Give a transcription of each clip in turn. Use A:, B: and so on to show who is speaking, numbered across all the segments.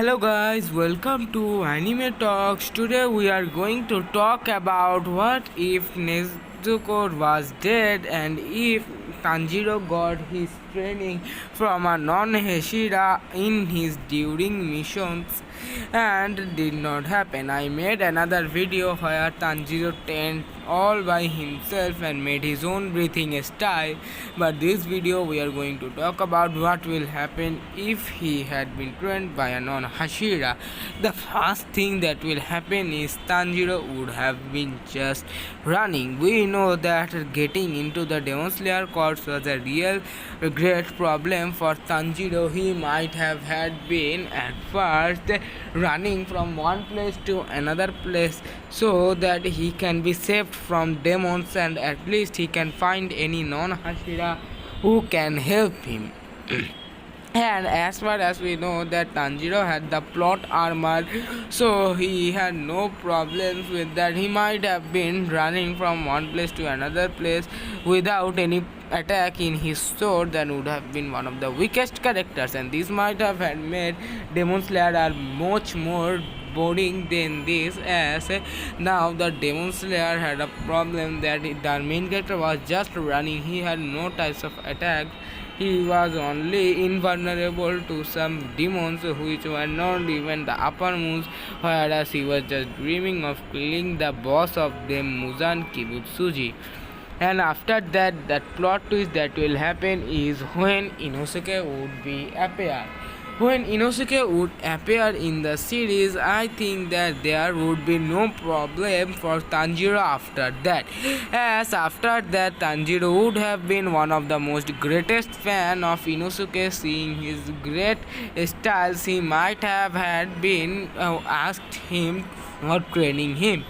A: Hello guys, welcome to Anime Talks. Today we are going to talk about what if Nezuko was dead and if Tanjiro got his training from a non-hashira in his during missions and did not happen. I made another video where Tanjiro trained all by himself and made his own breathing style, but this video we are going to talk about what will happen if he had been trained by a non-hashira. The first thing that will happen is Tanjiro would have been just running. We know that getting into the Demon Slayer course was a real great problem for Tanjiro. He might have had been at first running from one place to another place so that he can be saved from demons and at least he can find any non-hashira who can help him. And as far as we know that Tanjiro had the plot armor, so he had no problems with that. He might have been running from one place to another place without any attack in his sword. That would have been one of the weakest characters, and this might have had made Demon Slayer are much more boring than this, as now the Demon Slayer had a problem that the main character was just running. He had no types of attack. He was only invulnerable to some demons which were not even the upper moons, whereas he was just dreaming of killing the boss of them, Muzan Kibutsuji. And after that, that plot twist that will happen is when Inosuke would be appear. When Inosuke would appear in the series, I think that there would be no problem for Tanjiro after that. As after that, Tanjiro would have been one of the most greatest fan of Inosuke, seeing his great styles. He might have had been asked him for training him.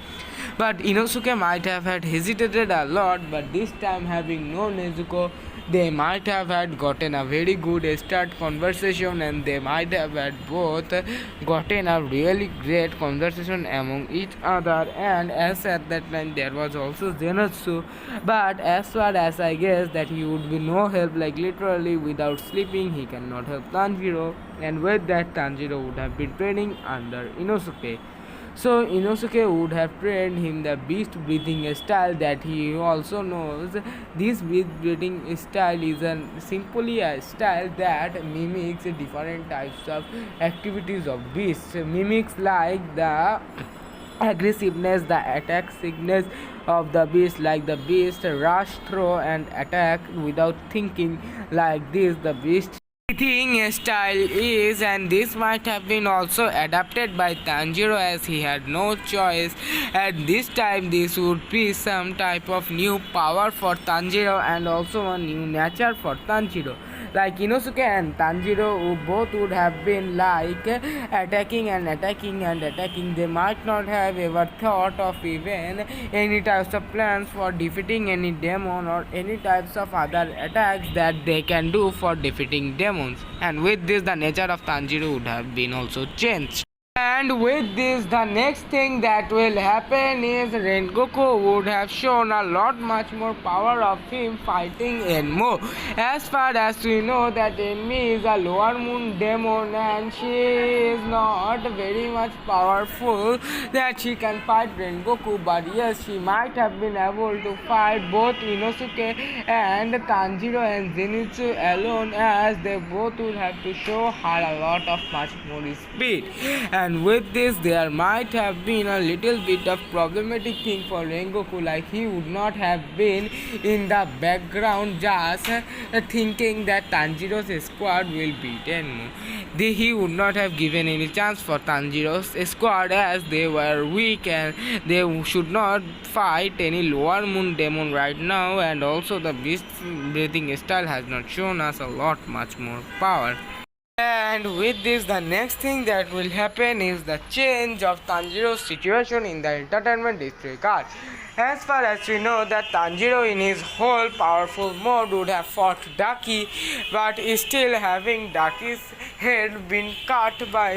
A: But Inosuke might have had hesitated a lot, but this time having no Nezuko, they might have had gotten a very good start conversation and they might have had both gotten a really great conversation among each other. And as at that time there was also Zenitsu, but as far as I guess that he would be no help, like literally without sleeping he cannot help Tanjiro, and with that Tanjiro would have been training under Inosuke. So Inosuke would have trained him the beast breathing style that he also knows. This beast breathing style is simply a style that mimics different types of activities of beasts. Mimics like the aggressiveness, the attack sickness of the beast, like the beast rush, throw and attack without thinking. Like this the beast breathing style is, and this might have been also adapted by Tanjiro as he had no choice. At this time this would be some type of new power for Tanjiro and also a new nature for Tanjiro. Like Inosuke and Tanjiro both would have been like attacking and attacking and attacking. They might not have ever thought of even any types of plans for defeating any demon or any types of other attacks that they can do for defeating demons. And with this the nature of Tanjiro would have been also changed. And with this, the next thing that will happen is Rengoku would have shown a lot much more power of him fighting Enmu. As far as we know that Enmu is a lower moon demon and she is not very much powerful that she can fight Rengoku, but yes, she might have been able to fight both Inosuke and Tanjiro and Zenitsu alone, as they both would have to show her a lot of much more speed. And with this there might have been a little bit of problematic thing for Rengoku, like he would not have been in the background just thinking that Tanjiro's squad will beat Enmu. He would not have given any chance for Tanjiro's squad as they were weak and they should not fight any lower moon demon right now, and also the beast breathing style has not shown us a lot much more power. And with this, the next thing that will happen is the change of Tanjiro's situation in the entertainment district arc. As far as we know that Tanjiro in his whole powerful mode would have fought Daki, but still having Daki's head been cut by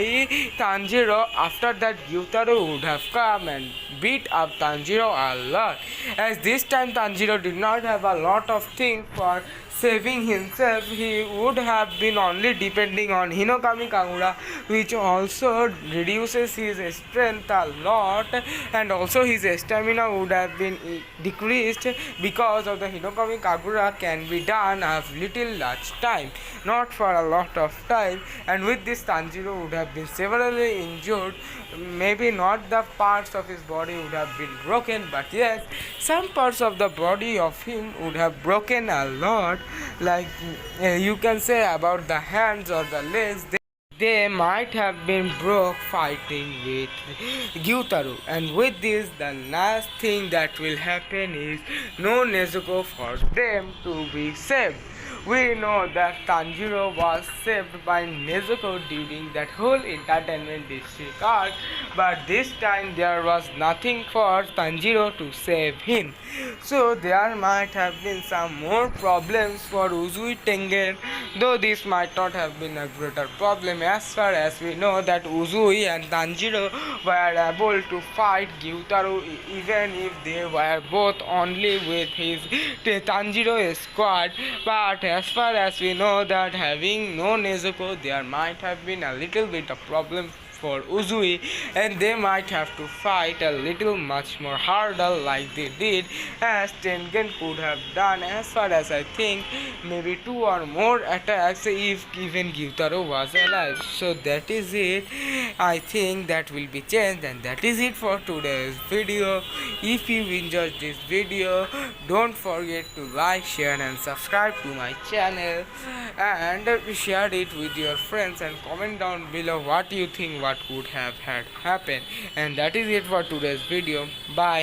A: Tanjiro, after that Gyutaro would have come and beat up Tanjiro a lot. As this time Tanjiro did not have a lot of things for saving himself, he would have been only depending on Hinokami Kagura, which also reduces his strength a lot, and also his stamina would have been decreased because of the Hinokami Kagura can be done a little large time, not for a lot of time, and with this Tanjiro would have been severely injured. Maybe not the parts of his body would have been broken, but yes, some parts of the body of him would have broken a lot, like you can say about the hands or the legs. They might have been broke fighting with Gyutaro, and with this the last thing that will happen is no Nezuko for them to be saved. We know that Tanjiro was saved by Nezuko during that whole entertainment district arc, but this time there was nothing for Tanjiro to save him. So there might have been some more problems for Uzui Tengen, though this might not have been a greater problem, as far as we know that Uzui and Tanjiro were able to fight Gyutaro even if they were both only with his Tanjiro squad. But as far as we know that having no Nezuko, there might have been a little bit of problem for Uzui, and they might have to fight a little much more harder like they did as Tengen could have done. As far as I think, maybe 2 or more attacks if even Gyutaro was alive. So that is it. I think that will be changed, and that is it for today's video. If you enjoyed this video, don't forget to like, share and subscribe to my channel, and share it with your friends, and comment down below what you think what could have had happened. And that is it for today's video. Bye.